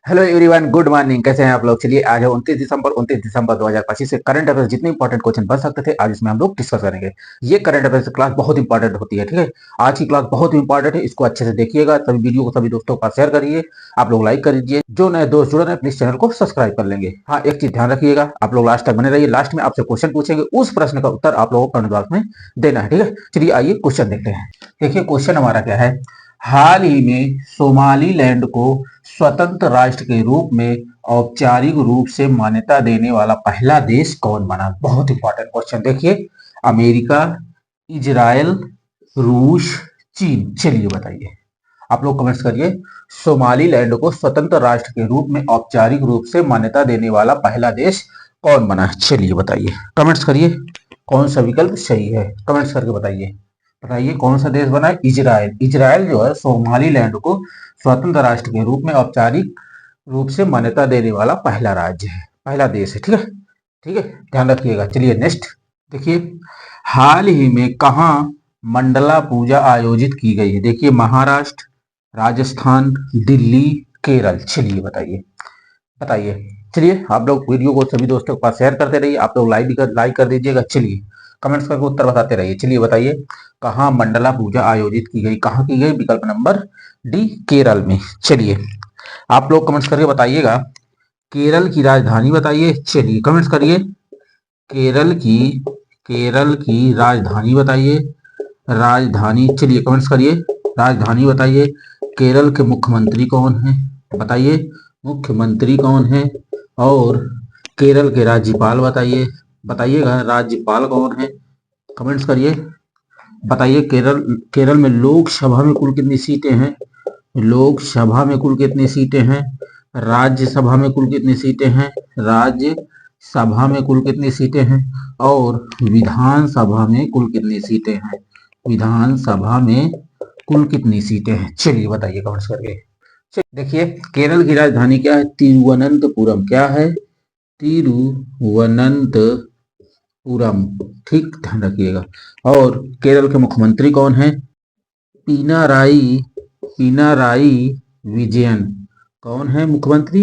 Hello everyone, good morning. कैसे हैं आप लोग? चलिए आज है 29 दिसंबर 2025 से करंट अफेयर्स जितने इंपॉर्टेंट क्वेश्चन बन सकते थे आज इसमें हम लोग डिस्कस करेंगे। ये करंट अफेयर्स क्लास बहुत इंपॉर्टेंट होती है, ठीक है। आज की क्लास बहुत इंपॉर्टेंट है, इसको अच्छे से देखिएगा। सभी वीडियो को सभी दोस्तों के पास शेयर करिए, आप लोग लाइक कर दीजिए। जो नए दोस्त जुड़ रहे हैं प्लीज चैनल को सब्सक्राइब कर लेंगे। हाँ, एक चीज ध्यान रखिएगा, आप लोग लास्ट तक बने रहिए। लास्ट में आपसे क्वेश्चन पूछेंगे, उस प्रश्न का उत्तर आप लोगों को कमेंट बॉक्स में देना है, ठीक है। चलिए आइए क्वेश्चन देखते हैं। देखिए क्वेश्चन हमारा क्या है। हाल ही में सोमालीलैंड को स्वतंत्र राष्ट्र के रूप में औपचारिक रूप से मान्यता देने वाला पहला देश कौन बना? बहुत इंपॉर्टेंट क्वेश्चन। देखिए, अमेरिका, इजराइल, रूस, चीन। चलिए बताइए, आप लोग कमेंट्स करिए। सोमालीलैंड को स्वतंत्र राष्ट्र के रूप में औपचारिक रूप से मान्यता देने वाला पहला देश कौन बना? चलिए बताइए, कमेंट्स करिए। कौन सा विकल्प सही है, कमेंट्स करके बताइए। बताइए कौन सा देश बना है? इजराइल। इजराइल जो है सोमालीलैंड को स्वतंत्र राष्ट्र के रूप में औपचारिक रूप से मान्यता देने वाला पहला राज्य है, पहला देश है, ठीक है। ठीक है, ध्यान रखिएगा। चलिए नेक्स्ट देखिए, हाल ही में कहाँ मंडला पूजा आयोजित की गई है? देखिए, महाराष्ट्र, राजस्थान, दिल्ली, केरल। चलिए बताइए, बताइए। चलिए आप लोग वीडियो को सभी दोस्तों के पास शेयर करते रहिए, आप लोग लाइक कर दीजिएगा। चलिए कमेंट्स करके उत्तर बताते रहिए। चलिए बताइए, कहाँ मंडला पूजा आयोजित की गई? कहाँ की गई? विकल्प नंबर डी, केरल में। चलिए आप लोग कमेंट्स करके बताइएगा, केरल की राजधानी बताइए। चलिए कमेंट्स करिए, केरल की केरल की राजधानी बताइए। राजधानी, चलिए कमेंट्स करिए, राजधानी बताइए। केरल के मुख्यमंत्री कौन है? बताइए, मुख्यमंत्री कौन है? और केरल के राज्यपाल बताइए। बताइएगा राज्यपाल कौन है, कमेंट्स करिए। बताइए, केरल केरल में लोकसभा में कुल कितनी सीटें हैं? लोकसभा में कुल कितनी सीटें हैं? राज्यसभा में कुल कितनी सीटें हैं? राज्यसभा में कुल कितनी सीटें हैं? और विधानसभा में कुल कितनी सीटें हैं? विधानसभा में कुल कितनी सीटें हैं? चलिए बताइए कमेंट्स करके। देखिए, केरल की राजधानी क्या है? तिरुवनंतपुरम। क्या है? तिरुवनंतपुरम। ठीक, ध्यान रखिएगा। और केरल के मुख्यमंत्री कौन है? पिनाराई पिनाराई विजयन। कौन है मुख्यमंत्री?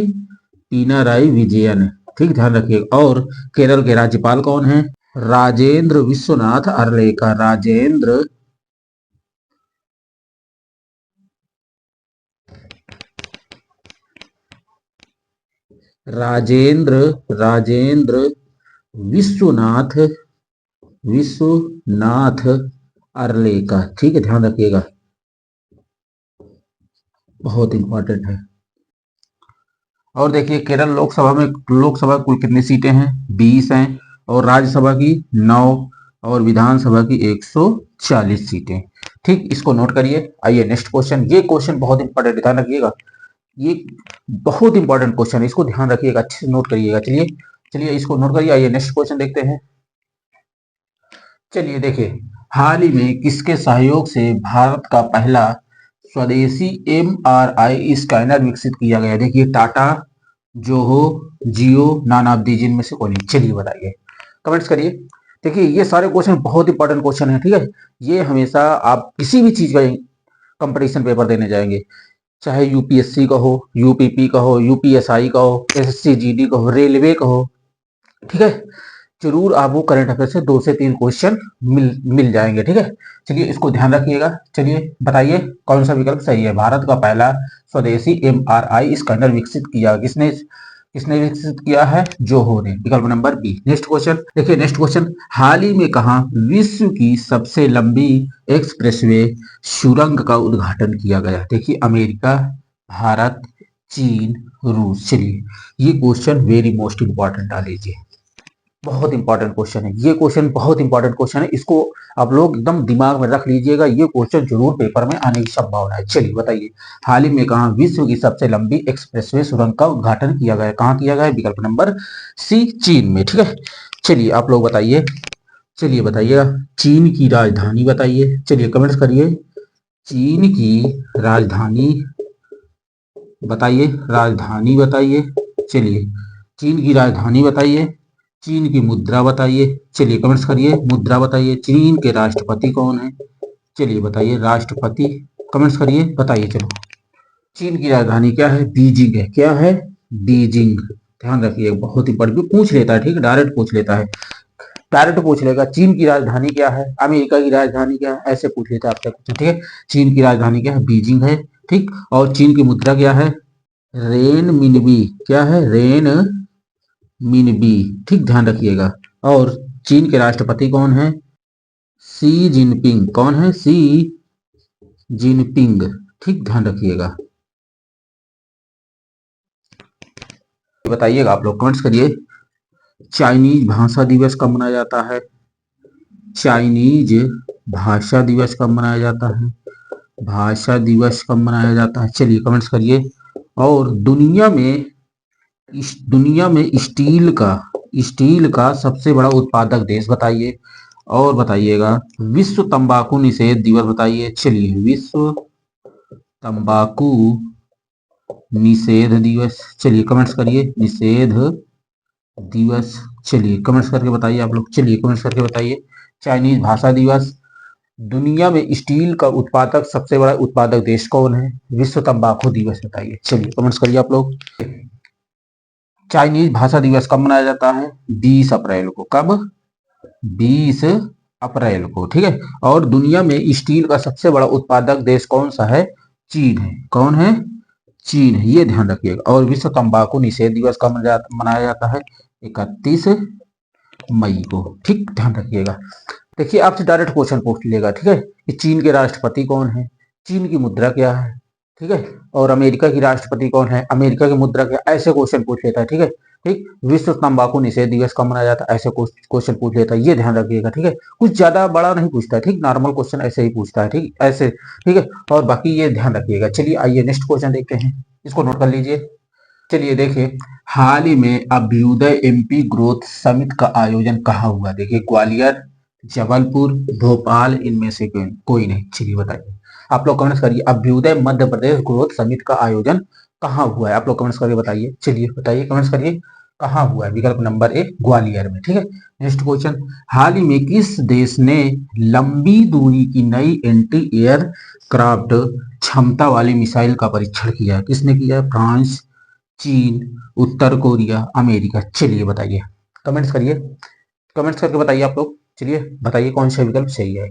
पिनाराई विजयन। ठीक, ध्यान रखिएगा। और केरल के राज्यपाल कौन है? राजेंद्र विश्वनाथ अर्लेकर। राजेंद्र राजेंद्र विश्वनाथ विश्वनाथ अर्लेकर। ठीक है, ध्यान रखिएगा, बहुत इंपॉर्टेंट है। और देखिए, केरल लोकसभा कुल कितनी सीटें हैं? 20 हैं। और राज्यसभा की 9। और विधानसभा की 140 सीटें। ठीक, इसको नोट करिए। आइए नेक्स्ट क्वेश्चन। ये क्वेश्चन बहुत इंपॉर्टेंट, ध्यान रखिएगा। ये बहुत इंपॉर्टेंट क्वेश्चन है, इसको ध्यान रखिएगा, अच्छे से नोट करिएगा। चलिए चलिए इसको नोट करिए। आइए नेक्स्ट क्वेश्चन देखते हैं। चलिए देखिए, हाल ही में किसके सहयोग से भारत का पहला स्वदेशी MRI स्कैनर विकसित किया गया? देखिए, टाटा, जोहो, जियो, नानाब्दी, जिनमें से कोई नहीं। चलिए बताइए, कमेंट्स करिए। देखिए, ये सारे क्वेश्चन बहुत इंपॉर्टेंट क्वेश्चन है, ठीक है। ये हमेशा आप किसी भी चीज का कंपटीशन पेपर देने जाएंगे, चाहे यूपीएससी का हो, यूपीपी का हो, यूपीएसआई का हो, एसएससी जीडी का हो, रेलवे का हो, ठीक है। जरूर आपको करंट अफेयर से 2 से 3 क्वेश्चन मिल जाएंगे, ठीक है। चलिए इसको ध्यान रखिएगा। चलिए बताइए, कौन सा विकल्प सही है? भारत का पहला स्वदेशी MRI स्कैनर विकसित किया किसने? किसने विकसित किया है? जोहो ने। विकल्प नंबर बी। नेक्स्ट क्वेश्चन देखिए, नेक्स्ट क्वेश्चन, हाल ही में कहा विश्व की सबसे लंबी एक्सप्रेसवे सुरंग का उद्घाटन किया गया? देखिए, अमेरिका, भारत, चीन, रूस। चलिए, ये क्वेश्चन वेरी मोस्ट इंपॉर्टेंट डाल लीजिए, बहुत इंपॉर्टेंट क्वेश्चन है। ये क्वेश्चन बहुत इंपॉर्टेंट क्वेश्चन है, इसको आप लोग एकदम दिमाग में रख लीजिएगा। ये क्वेश्चन जरूर पेपर में आने की संभावना है। चलिए बताइए, हाल ही में कहा विश्व की सबसे लंबी एक्सप्रेसवे सुरंग का उद्घाटन किया गया? कहाँ किया गया? विकल्प नंबर सी, चीन में। ठीक है, चलिए आप लोग बताइए। चलिए बताइएगा, चीन की राजधानी बताइए। चलिए कमेंट्स करिए, चीन की राजधानी बताइए। राजधानी बताइए। चलिए, चीन की राजधानी बताइए। चीन की मुद्रा बताइए। चलिए कमेंट्स करिए, मुद्रा बताइए। चीन के राष्ट्रपति कौन है? चलिए बताइए, राष्ट्रपति। कमेंट्स करिए, बताइए। चलो चीन की राजधानी क्या है? बीजिंग है। क्या है? बीजिंग। ध्यान रखिए, बहुत ही बड़ी पूछ लेता है, ठीक है, डायरेक्ट पूछ लेता है, डायरेक्ट पूछ लेगा चीन की राजधानी क्या है, अमेरिका की राजधानी क्या है, ऐसे पूछ लेता है आपसे क्वेश्चन, ठीक है। चीन की राजधानी क्या है? बीजिंग है, ठीक। और चीन की मुद्रा क्या है? रेन मिनबी। क्या है? रेन मिनबी, ठीक, ध्यान रखिएगा। और चीन के राष्ट्रपति कौन है? सी जिनपिंग। कौन है? सी जिनपिंग, ठीक, ध्यान रखिएगा। बताइएगा, आप लोग कमेंट्स करिए। चाइनीज भाषा दिवस कब मनाया जाता है? चाइनीज भाषा दिवस कब मनाया जाता है? भाषा दिवस कब मनाया जाता है? चलिए कमेंट्स करिए। और दुनिया में स्टील का सबसे बड़ा उत्पादक देश बताइए। और बताइएगा विश्व तंबाकू निषेध दिवस बताइए। चलिए, विश्व तंबाकू निषेध दिवस, चलिए कमेंट्स करिए, निषेध दिवस, चलिए कमेंट्स करके बताइए आप लोग, चलिए कमेंट्स करके बताइए। चाइनीज भाषा दिवस, दुनिया में स्टील का उत्पादक सबसे बड़ा उत्पादक देश कौन है? विश्व तंबाकू दिवस बताइए। चलिए कमेंट्स करिए आप लोग। चाइनीज भाषा दिवस कब मनाया जाता है? 20 अप्रैल को। कब? 20 अप्रैल को, ठीक है। और दुनिया में स्टील का सबसे बड़ा उत्पादक देश कौन सा है? चीन है। कौन है? चीन है, ये ध्यान रखिएगा। और विश्व तंबाकू निषेध दिवस कब मनाया जाता है? 31 मई को, ठीक, ध्यान रखिएगा। देखिए, आपसे डायरेक्ट क्वेश्चन पूछ लेगा, ठीक है, कि चीन के राष्ट्रपति कौन है, चीन की मुद्रा क्या है, ठीक है, और अमेरिका की राष्ट्रपति कौन है, अमेरिका की मुद्रा क्या, ऐसे क्वेश्चन पूछ लेता है, ठीक है। ठीक, विश्व तंबाकू निषेध दिवस कब मनाया जाता है, ऐसे क्वेश्चन पूछ लेता है, ये ध्यान रखिएगा, ठीक है। कुछ ज्यादा बड़ा नहीं पूछता है, ठीक, नॉर्मल क्वेश्चन ऐसे ही पूछता है, ठीक, ऐसे, ठीक है। और बाकी ये ध्यान रखिएगा। चलिए आइए नेक्स्ट क्वेश्चन देखते हैं, इसको नोट कर लीजिए। चलिए देखिए, हाल ही में अभ्युदय एमपी ग्रोथ समिट का आयोजन कहाँ हुआ? देखिए, ग्वालियर, जबलपुर, भोपाल, इनमें से कोई नहीं। चलिए बताइए, आप लोग कमेंट्स करिए, अभ्युदय मध्य प्रदेश ग्रोथ समिट का आयोजन कहाँ हुआ है? आप लोग कमेंट्स करके बताइए। चलिए बताइए, कमेंट्स करिए, कहाँ हुआ है? विकल्प नंबर ए, ग्वालियर में, ठीक है। नेक्स्ट क्वेश्चन, हाल ही में किस देश ने लंबी दूरी की नई एंटी एयर क्राफ्ट क्षमता वाली मिसाइल का परीक्षण किया? किसने किया? फ्रांस, चीन, उत्तर कोरिया, अमेरिका। चलिए बताइए, कमेंट्स करिए, कमेंट्स करके बताइए आप लोग। चलिए बताइए कौन सा विकल्प सही है।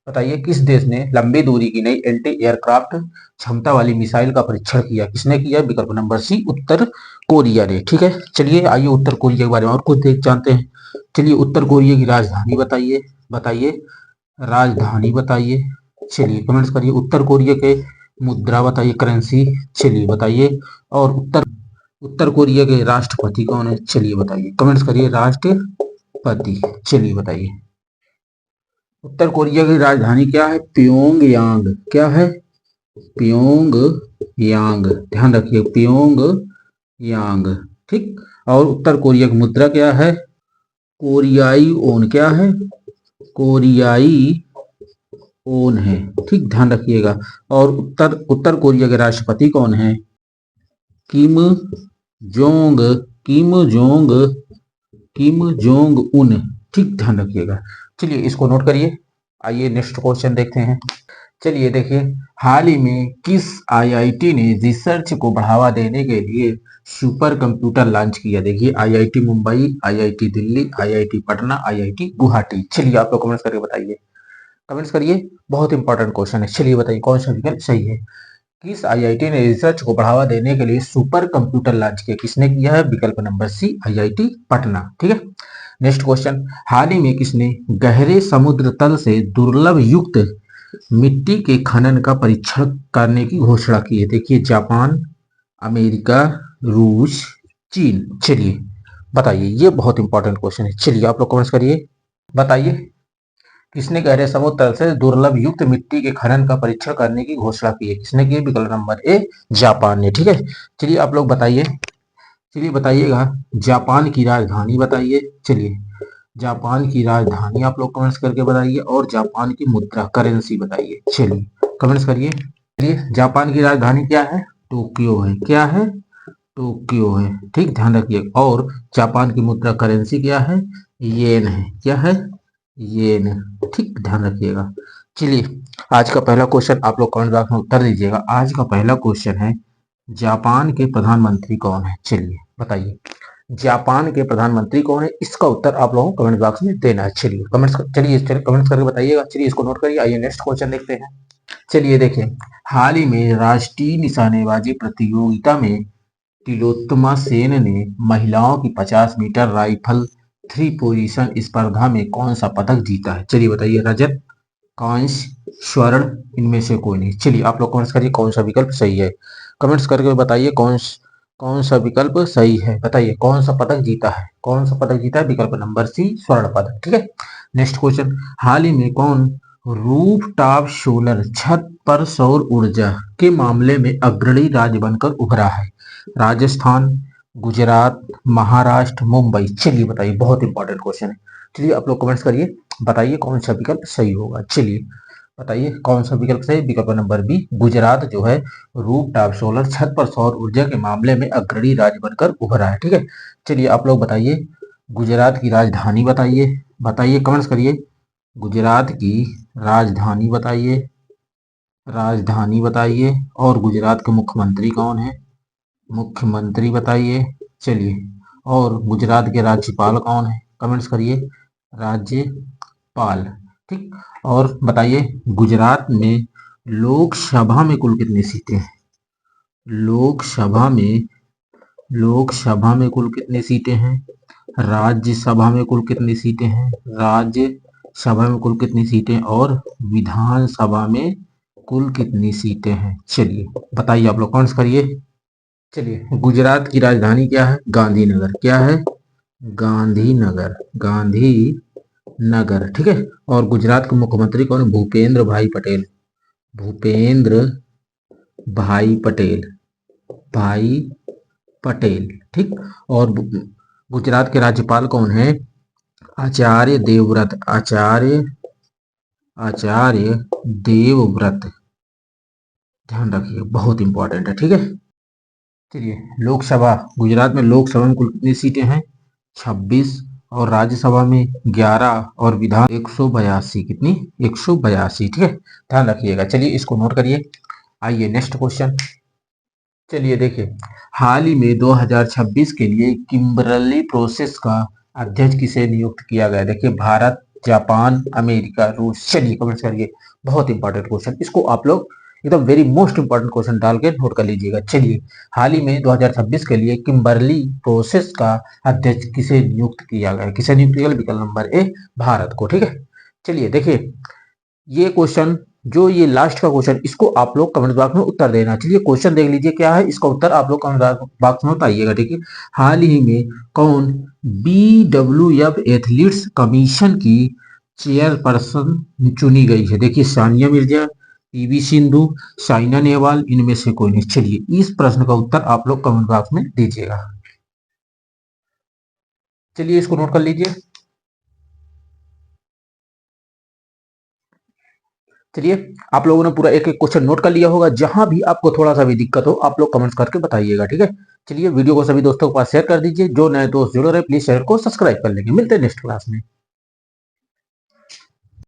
बताइए, किस देश ने लंबी दूरी की नई एंटी एयरक्राफ्ट क्षमता वाली मिसाइल का परीक्षण किया? किसने किया? विकल्प नंबर सी, उत्तर कोरिया ने, ठीक है। चलिए आइए उत्तर कोरिया के बारे में और कुछ देख जानते हैं। चलिए, उत्तर कोरिया की राजधानी बताइए, बताइए, राजधानी बताइए। चलिए कमेंट्स करिए, उत्तर कोरिया के मुद्रा बताइए, करेंसी, चलिए बताइए। और उत्तर कोरिया के राष्ट्रपति कौन है? चलिए बताइए, कमेंट्स करिए, राष्ट्रपति, चलिए बताइए। उत्तर कोरिया की राजधानी क्या है? प्योंगयांग। क्या है? प्योंगयांग, ध्यान रखिए, प्योंगयांग, ठीक। और उत्तर कोरिया की मुद्रा क्या है? कोरियाई ओन। क्या है? कोरियाई ओन है, ठीक, ध्यान रखिएगा। और उत्तर उत्तर कोरिया के राष्ट्रपति कौन है? Kim Jong, Kim Jong, Kim Jong Un, ठीक, ध्यान रखिएगा। चलिए इसको नोट करिए। आइए नेक्स्ट क्वेश्चन देखते हैं। चलिए देखिए, हाल ही में किस आईआईटी ने रिसर्च को बढ़ावा देने के लिए सुपर कंप्यूटर लॉन्च किया? देखिए, IIT Mumbai, IIT Delhi, IIT Patna, IIT Guwahati. चलिए आप लोग कमेंट्स करके बताइए, कमेंट्स करिए, बहुत इंपॉर्टेंट क्वेश्चन है। चलिए बताइए कौन सा विकल्प सही है। किस आईआईटी ने रिसर्च को बढ़ावा देने के लिए सुपर कंप्यूटर लॉन्च किया? किसने किया है? विकल्प नंबर सी, आईआईटी पटना, ठीक है। नेक्स्ट क्वेश्चन, हाल ही में किसने गहरे समुद्र तल से दुर्लभ युक्त मिट्टी के खनन का परीक्षण करने की घोषणा की है? देखिए, जापान, अमेरिका, रूस, चीन। चलिए बताइए, ये बहुत इंपॉर्टेंट क्वेश्चन है। चलिए आप लोग कमेंट्स करिए, बताइए, किसने गहरे समुद्र तल से दुर्लभ युक्त मिट्टी के खनन का परीक्षण करने की घोषणा की है? किसने की? विकल्प नंबर ए, जापान ने, ठीक है। चलिए आप लोग बताइए, चलिए बताइएगा, जापान की राजधानी बताइए। चलिए, जापान की राजधानी आप लोग कमेंट्स करके बताइए। और जापान की मुद्रा, करेंसी बताइए। चलिए कमेंट्स करिए। चलिए, जापान की राजधानी क्या है? टोक्यो है। क्या है? टोक्यो है, ठीक, ध्यान रखिए। और जापान की मुद्रा, करेंसी क्या है? येन है। क्या है? येन, ठीक, ध्यान रखिएगा। चलिए, आज का पहला क्वेश्चन आप लोग कमेंट बॉक्स में उत्तर दीजिएगा। आज का पहला क्वेश्चन है, जापान के प्रधानमंत्री कौन है? चलिए बताइए, जापान के प्रधानमंत्री कौन है? इसका उत्तर आप लोगों को कमेंट बॉक्स में देना है। चलिए चलिए कमेंट्स करके बताइएगा। चलिए इसको नोट करिए। आइए नेक्स्ट क्वेश्चन देखते हैं। चलिए देखिए, हाल ही में राष्ट्रीय निशानेबाजी प्रतियोगिता में तिलोत्तमा सेन ने महिलाओं की 50 मीटर राइफल थ्री पोजीशन स्पर्धा में कौन सा पदक जीता है? चलिए बताइए, रजत, कांस्य, स्वर्ण, इनमें से कोई नहीं। चलिए आप लोग कमेंट्स करिए कौन सा विकल्प सही है। कमेंट्स करके बताइए कौन सा विकल्प सही है। बताइए कौन सा पदक जीता है? कौन सा पदक जीता है? विकल्प नंबर सी, स्वर्ण पदक। ठीक है। नेक्स्ट क्वेश्चन, हाल ही में कौन रूफ टॉप सोलर छत पर सौर ऊर्जा के मामले में अग्रणी राज्य बनकर उभरा है? राजस्थान, गुजरात, महाराष्ट्र, मुंबई। चलिए बताइए, बहुत इंपॉर्टेंट क्वेश्चन है। चलिए आप लोग कमेंट्स करिए, बताइए कौन सा विकल्प सही होगा। चलिए बताइए कौन सा विकल्प सही? विकल्प नंबर बी, गुजरात जो है रूफ टॉप सोलर छत पर सौर ऊर्जा के मामले में अग्रणी राज्य बनकर उभरा है। ठीक है। चलिए आप लोग बताइए, गुजरात की राजधानी बताइए। बताइए कमेंट्स करिए, गुजरात की राजधानी बताइए। राजधानी बताइए। और गुजरात के मुख्यमंत्री कौन है? मुख्यमंत्री बताइए। चलिए, और गुजरात के राज्यपाल कौन है? कमेंट्स करिए, राज्यपाल। ठीक। और बताइए, गुजरात में लोकसभा में कुल कितनी सीटें हैं? लोकसभा में लोकसभा में कुल कितनी सीटें हैं? राज्यसभा में कुल कितनी सीटें हैं? राज्यसभा में कुल कितनी सीटें? और विधानसभा में कुल कितनी सीटें हैं? चलिए बताइए, आप लोग कमेंट्स करिए। चलिए, गुजरात की राजधानी क्या है? गांधीनगर। क्या है? गांधीनगर। गांधीनगर। ठीक है। और गुजरात के मुख्यमंत्री कौन? भूपेंद्र भाई पटेल। भूपेंद्र भाई पटेल। भाई पटेल। ठीक। और गुजरात के राज्यपाल कौन है? आचार्य देवव्रत। आचार्य देवव्रत। ध्यान रखिए, बहुत इंपॉर्टेंट है। ठीक है। चलिए, लोकसभा, गुजरात में लोकसभा में कुल कितनी सीटें हैं? 26। और राज्यसभा में 11। और विधान 182। कितनी? 182। ठीक है। ध्यान रखिएगा। चलिए इसको नोट करिए। आइए नेक्स्ट क्वेश्चन। चलिए देखिए, हाल ही में 2026 के लिए किम्बरली प्रोसेस का अध्यक्ष किसे नियुक्त किया गया? देखिए, भारत, जापान, अमेरिका, रूस। चलिए कमेंट्स करिए, बहुत इंपॉर्टेंट क्वेश्चन। इसको आप लोग एकदम वेरी मोस्ट इंपॉर्टेंट क्वेश्चन डाल के नोट कर लीजिएगा। चलिए, हाल ही में 2026 के लिए किम्बरली प्रोसेस का अध्यक्ष किसे नियुक्त किया गया? किसे नियुक्त किया गया? विकल्प नंबर ए, भारत को। ठीक है। चलिए देखिए, ये क्वेश्चन, जो ये लास्ट का क्वेश्चन, इसको आप लोग कमेंट बॉक्स में उत्तर देना। चलिए क्वेश्चन देख लीजिए क्या है, इसका उत्तर आप लोग कमेंट बॉक्स में बताइएगा। ठीक है। हाल ही में कौन BWF एथलीट्स कमीशन की चेयरपर्सन चुनी गई है? देखिए, सानिया मिर्जा, PV सिंधु, साइना नेहवाल, इनमें से कोई नहीं। चलिए इस प्रश्न का उत्तर आप लोग कमेंट बॉक्स में दीजिएगा। चलिए इसको नोट कर लीजिए। चलिए, आप लोगों ने पूरा एक एक क्वेश्चन नोट कर लिया होगा। जहां भी आपको थोड़ा सा भी दिक्कत हो, आप लोग कमेंट्स करके बताइएगा। ठीक है। चलिए वीडियो को सभी दोस्तों के पास शेयर कर दीजिए। जो नए दोस्त जुड़ रहे, प्लीज चैनल को सब्सक्राइब कर लेंगे। मिलते हैं नेक्स्ट क्लास में।